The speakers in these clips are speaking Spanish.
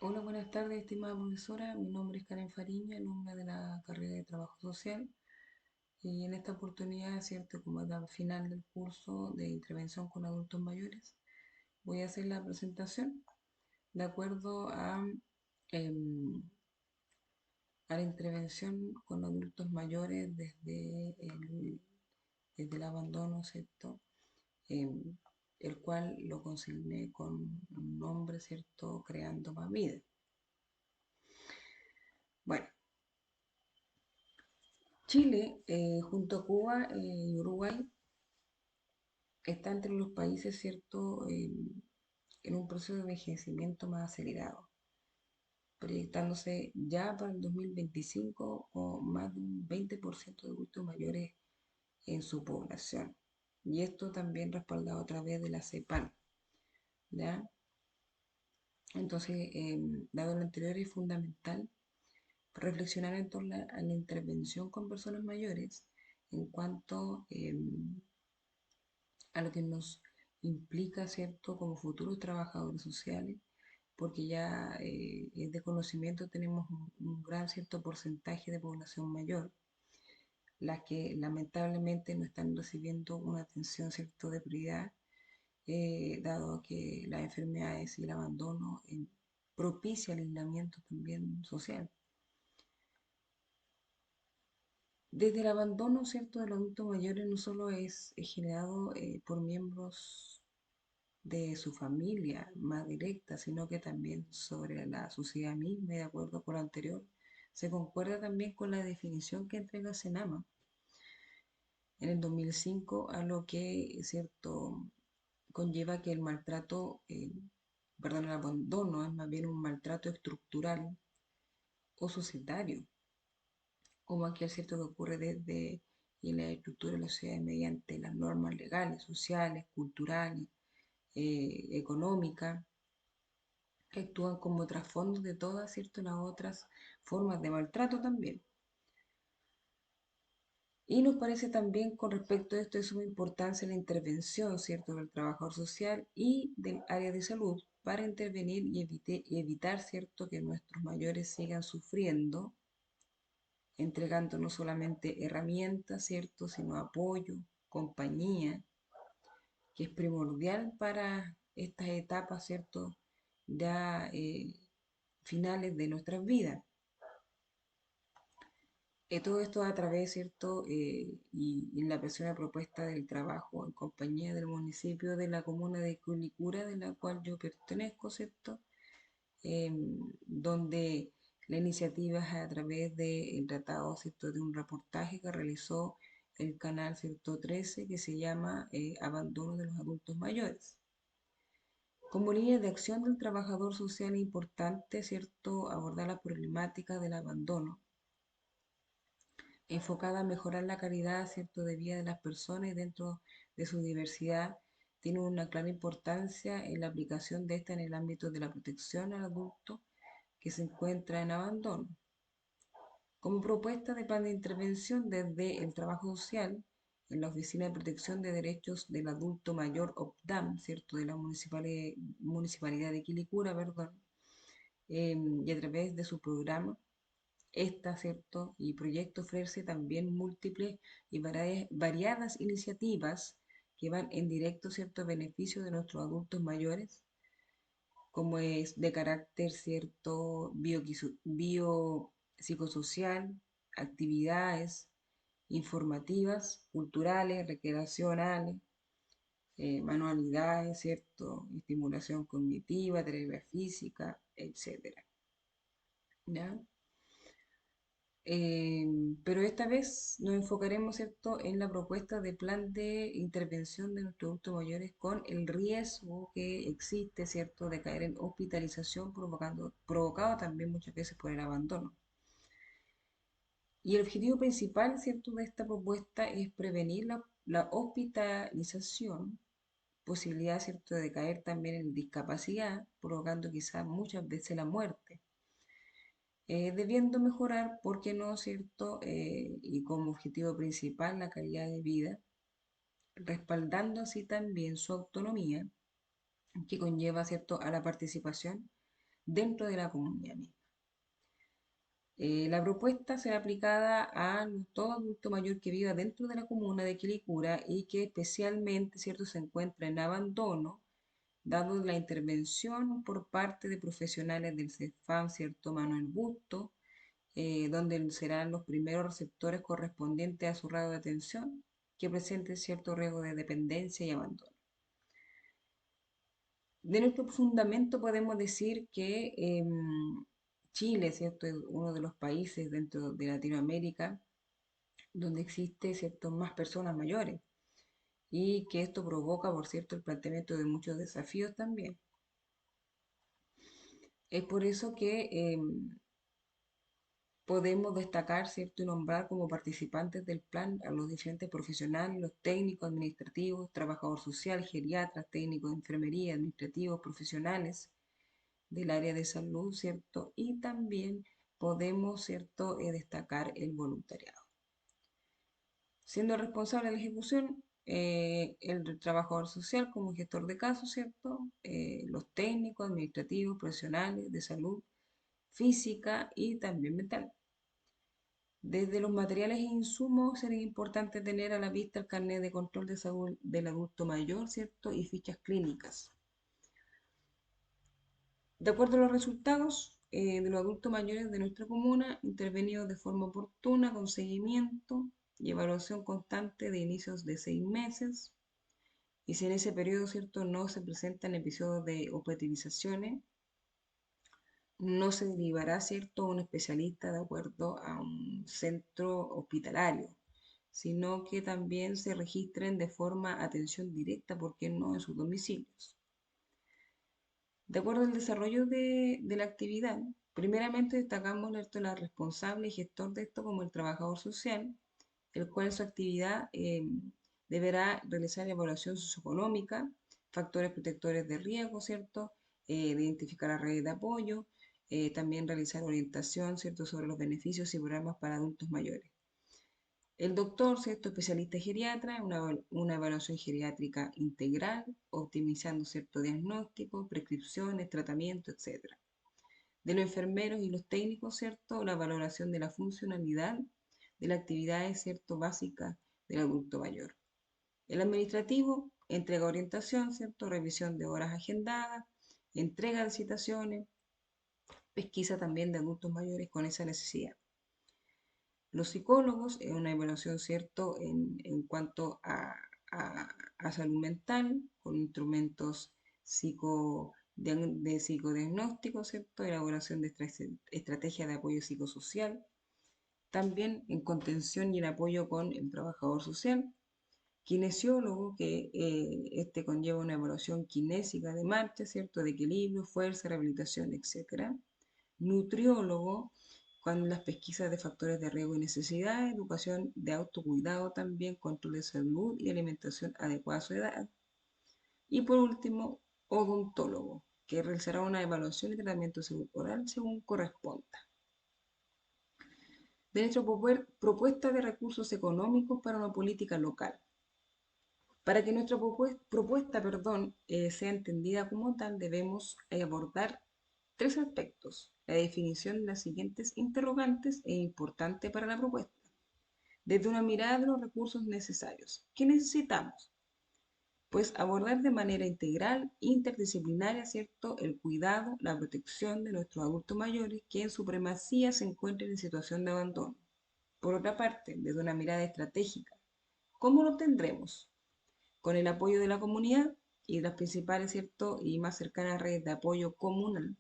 Hola, buenas tardes, estimada profesora. Mi nombre es Karen Fariña, alumna de la carrera de Trabajo Social. Y en esta oportunidad, cierto, como etapa final del curso de intervención con adultos mayores, voy a hacer la presentación de acuerdo em, a la intervención con adultos mayores desde el abandono, ¿cierto? Em, el cual lo consigné con un nombre, ¿cierto? Creando más vida. Bueno, Chile, junto a Cuba y Uruguay, está entre los países, ¿cierto?, en un proceso de envejecimiento más acelerado, proyectándose ya para el 2025 con más de un 20% de adultos mayores en su población. Y esto también respaldado a través de la CEPAL, ¿ya? Entonces, dado lo anterior, es fundamental reflexionar en torno a la intervención con personas mayores en cuanto a lo que nos implica, ¿cierto?, como futuros trabajadores sociales, porque ya es de conocimiento, tenemos un gran cierto porcentaje de población mayor, las que lamentablemente no están recibiendo una atención, ¿cierto?, de prioridad, dado que las enfermedades y el abandono propicia el aislamiento también social. Desde el abandono, ¿cierto?, de los adultos mayores no solo es generado por miembros de su familia más directa, sino que también sobre la sociedad misma, y de acuerdo con lo anterior, se concuerda también con la definición que entrega Senama en el 2005, a lo que, cierto, conlleva que el maltrato, perdón, el abandono es más bien un maltrato estructural o societario, como aquel, cierto, que ocurre desde y la estructura de la sociedad mediante las normas legales, sociales, culturales, económicas, que actúan como trasfondo de todas, ¿cierto?, las otras formas de maltrato también. Y nos parece también con respecto a esto de suma importancia la intervención, ¿cierto?, del trabajador social y del área de salud para intervenir y evitar, ¿cierto?, que nuestros mayores sigan sufriendo, entregando no solamente herramientas, ¿cierto?, sino apoyo, compañía, que es primordial para estas etapas, ¿cierto?, ya finales de nuestras vidas. Todo esto a través, ¿cierto? Y en la persona propuesta del trabajo en compañía del municipio de la comuna de Quilicura, de la cual yo pertenezco, ¿cierto? Donde la iniciativa es a través del tratado, ¿cierto?, de un reportaje que realizó el canal, ¿cierto?, 13, que se llama Abandono de los adultos mayores. Como línea de acción del trabajador social es importante, ¿cierto?, abordar la problemática del abandono, enfocada a mejorar la calidad, ¿cierto?, de vida de las personas y dentro de su diversidad, tiene una clara importancia en la aplicación de esta en el ámbito de la protección al adulto que se encuentra en abandono. Como propuesta de plan de intervención desde el trabajo social, en la Oficina de Protección de Derechos del Adulto Mayor, OPDAM, ¿cierto?, de la Municipalidad de Quilicura, perdón, y a través de su programa, esta, ¿cierto?, y proyecto ofrece también múltiples y variadas iniciativas que van en directo, ¿cierto?, beneficio de nuestros adultos mayores, como es de carácter, ¿cierto?, biopsicosocial, actividades informativas, culturales, recreacionales, manualidades, ¿cierto?, estimulación cognitiva, terapia física, etcétera, ¿ya? Eh, pero esta vez nos enfocaremos, ¿cierto?, en la propuesta de plan de intervención de nuestros adultos mayores con el riesgo que existe, ¿cierto?, de caer en hospitalización provocado también muchas veces por el abandono. Y el objetivo principal, ¿cierto?, de esta propuesta es prevenir la hospitalización, posibilidad, ¿cierto?, de caer también en discapacidad, provocando quizás muchas veces la muerte, debiendo mejorar, ¿por qué no, cierto? Y como objetivo principal la calidad de vida, respaldando así también su autonomía, que conlleva, ¿cierto?, a la participación dentro de la comunidad misma. La propuesta será aplicada a todo adulto mayor que viva dentro de la comuna de Quilicura y que especialmente, ¿cierto?, se encuentra en abandono, dado la intervención por parte de profesionales del CEFAM, ¿cierto?, Manuel Busto, donde serán los primeros receptores correspondientes a su radio de atención que presente cierto riesgo de dependencia y abandono. De nuestro fundamento podemos decir que Chile, ¿cierto?, es uno de los países dentro de Latinoamérica donde existe, ¿cierto?, más personas mayores y que esto provoca, por cierto, el planteamiento de muchos desafíos también. Es por eso que podemos destacar, ¿cierto?, y nombrar como participantes del plan a los diferentes profesionales, los técnicos administrativos, trabajador social, geriatras, técnicos de enfermería, administrativos, profesionales del área de salud, ¿cierto? Y también podemos, ¿cierto?, destacar el voluntariado. Siendo responsable de la ejecución, el trabajador social como gestor de casos, ¿cierto? Los técnicos, administrativos, profesionales de salud física y también mental. Desde los materiales e insumos sería importante tener a la vista el carnet de control de salud del adulto mayor, ¿cierto? Y fichas clínicas. De acuerdo a los resultados de los adultos mayores de nuestra comuna, intervenidos de forma oportuna, con seguimiento y evaluación constante de inicios de 6 meses, y si en ese periodo, ¿cierto?, no se presentan episodios de operaciones, no se derivará, ¿cierto?, a un especialista de acuerdo a un centro hospitalario, sino que también se registren de forma atención directa, ¿por qué no?, en sus domicilios. De acuerdo al desarrollo de la actividad, primeramente destacamos la responsable y gestor de esto como el trabajador social, el cual en su actividad deberá realizar evaluación socioeconómica, factores protectores de riesgo, ¿cierto? Identificar las redes de apoyo, también realizar orientación, ¿cierto?, sobre los beneficios y programas para adultos mayores. El doctor, ¿cierto?, especialista geriatra, una evaluación geriátrica integral, optimizando cierto diagnóstico, prescripciones, tratamiento, etc. De los enfermeros y los técnicos, ¿cierto?, la valoración de la funcionalidad de las actividades, ¿cierto?, básicas del adulto mayor. El administrativo, entrega orientación, ¿cierto?, revisión de horas agendadas, entrega de citaciones, pesquisa también de adultos mayores con esa necesidad. Los psicólogos, una evaluación, ¿cierto?, en cuanto a salud mental, con instrumentos de psicodiagnóstico, ¿cierto?, elaboración de estrategias de apoyo psicosocial, también en contención y en apoyo con el trabajador social, kinesiólogo, que este conlleva una evaluación kinésica de marcha, ¿cierto?, de equilibrio, fuerza, rehabilitación, etc. Nutriólogo, con las pesquisas de factores de riesgo y necesidad, educación de autocuidado también, control de salud y alimentación adecuada a su edad. Y por último, odontólogo, que realizará una evaluación y tratamiento de salud oral según corresponda. De nuestra propuesta de recursos económicos para una política local. Para que nuestra propuesta, sea entendida como tal, debemos abordar tres aspectos. La definición de las siguientes interrogantes es importante para la propuesta. Desde una mirada de los recursos necesarios. ¿Qué necesitamos? Pues abordar de manera integral, interdisciplinaria, ¿cierto?, el cuidado, la protección de nuestros adultos mayores que en supremacía se encuentran en situación de abandono. Por otra parte, desde una mirada estratégica, ¿cómo lo tendremos? Con el apoyo de la comunidad y las principales, ¿cierto?, y más cercanas redes de apoyo comunal,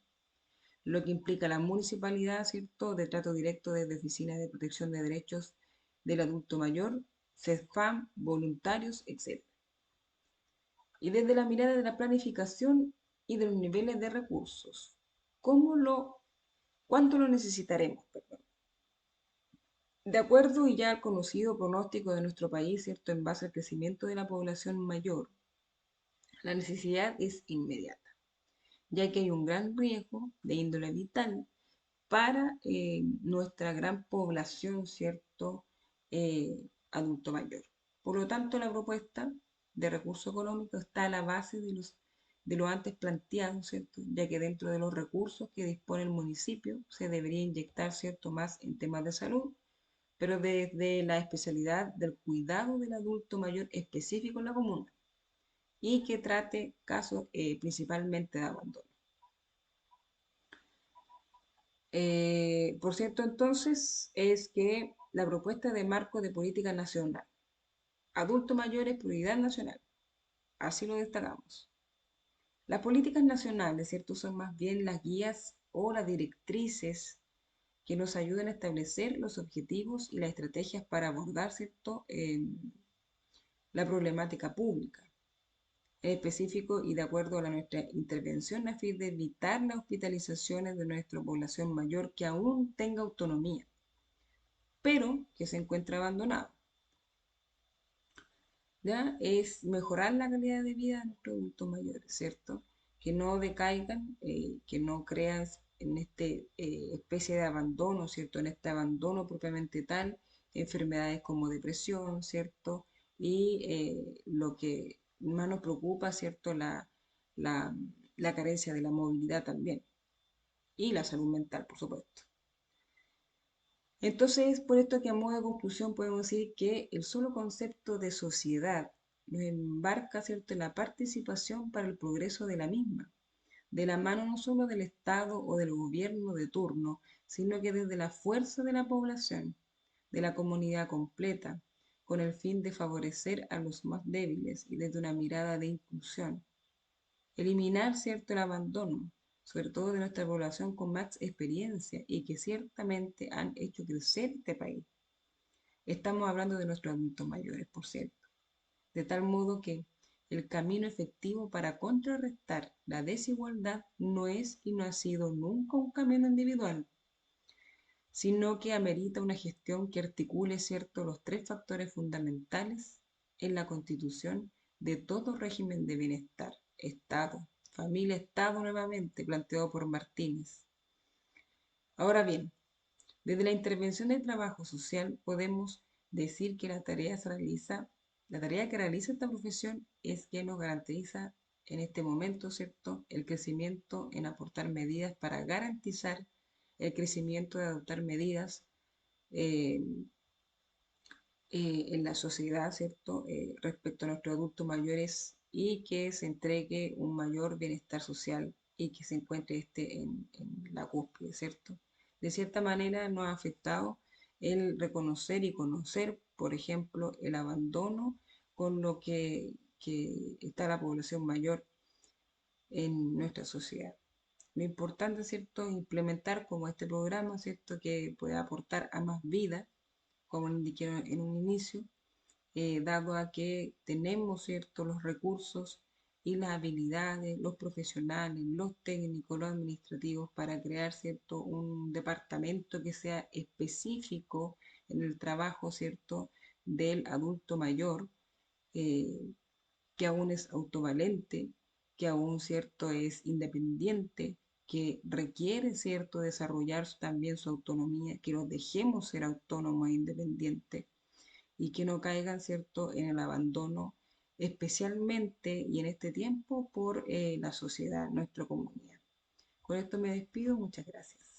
lo que implica la municipalidad, ¿cierto?, de trato directo desde oficinas de protección de derechos del adulto mayor, CESFAM, voluntarios, etc. Y desde la mirada de la planificación y de los niveles de recursos, ¿cuánto lo necesitaremos? De acuerdo y ya al conocido pronóstico de nuestro país, ¿cierto?, en base al crecimiento de la población mayor, la necesidad es inmediata, ya que hay un gran riesgo de índole vital para nuestra gran población, ¿cierto?, adulto mayor. Por lo tanto, la propuesta de recurso económico está a la base de los de lo antes planteado, ¿cierto? Ya que dentro de los recursos que dispone el municipio se debería inyectar, ¿cierto?, más en temas de salud, pero desde la especialidad del cuidado del adulto mayor específico en la comuna y que trate casos principalmente de abandono. Por cierto, entonces, es que la propuesta de marco de política nacional, adulto mayor es prioridad nacional, así lo destacamos. Las políticas nacionales, ¿cierto?, son más bien las guías o las directrices que nos ayudan a establecer los objetivos y las estrategias para abordar, ¿cierto?, la problemática pública, en específico y de acuerdo a nuestra intervención a fin de evitar las hospitalizaciones de nuestra población mayor que aún tenga autonomía, pero que se encuentra abandonado. ¿Ya? Es mejorar la calidad de vida de nuestros adultos mayores, ¿cierto? Que no decaigan, que no crean en este especie de abandono, ¿cierto? En este abandono propiamente tal, enfermedades como depresión, ¿cierto? Y lo que más nos preocupa, ¿cierto? La, la carencia de la movilidad también y la salud mental, por supuesto. Entonces, por esto que a modo de conclusión podemos decir que el solo concepto de sociedad nos embarca, ¿cierto?, en la participación para el progreso de la misma, de la mano no solo del Estado o del gobierno de turno, sino que desde la fuerza de la población, de la comunidad completa, con el fin de favorecer a los más débiles y desde una mirada de inclusión. Eliminar, ¿cierto?, el abandono, sobre todo de nuestra población con más experiencia y que ciertamente han hecho crecer este país. Estamos hablando de nuestros adultos mayores, por cierto. De tal modo que el camino efectivo para contrarrestar la desigualdad no es y no ha sido nunca un camino individual, sino que amerita una gestión que articule, ¿cierto?, los tres factores fundamentales en la constitución de todo régimen de bienestar, Estado, familia, Estado nuevamente, planteado por Martínez. Ahora bien, desde la intervención del trabajo social podemos decir que la tarea que realiza esta profesión es que nos garantiza en este momento, ¿cierto?, el crecimiento en aportar medidas para garantizar el crecimiento de adoptar medidas eh, en la sociedad, ¿cierto?, respecto a nuestros adultos mayores y que se entregue un mayor bienestar social y que se encuentre en la cúspide, ¿cierto? De cierta manera nos ha afectado el reconocer y conocer, por ejemplo, el abandono con lo que está la población mayor en nuestra sociedad. Lo importante, ¿cierto?, implementar como este programa, ¿cierto?, que pueda aportar a más vida, como indiqué en un inicio, dado a que tenemos, ¿cierto?, los recursos y las habilidades, los profesionales, los técnicos, los administrativos para crear, ¿cierto?, un departamento que sea específico en el trabajo, ¿cierto?, del adulto mayor, eh, que aún es autovalente, que aún, ¿cierto?, es independiente, que requiere, ¿cierto?, desarrollar también su autonomía, que los dejemos ser autónomos e independientes y que no caigan, ¿cierto?, en el abandono, especialmente y en este tiempo por la sociedad, nuestra comunidad. Con esto me despido, muchas gracias.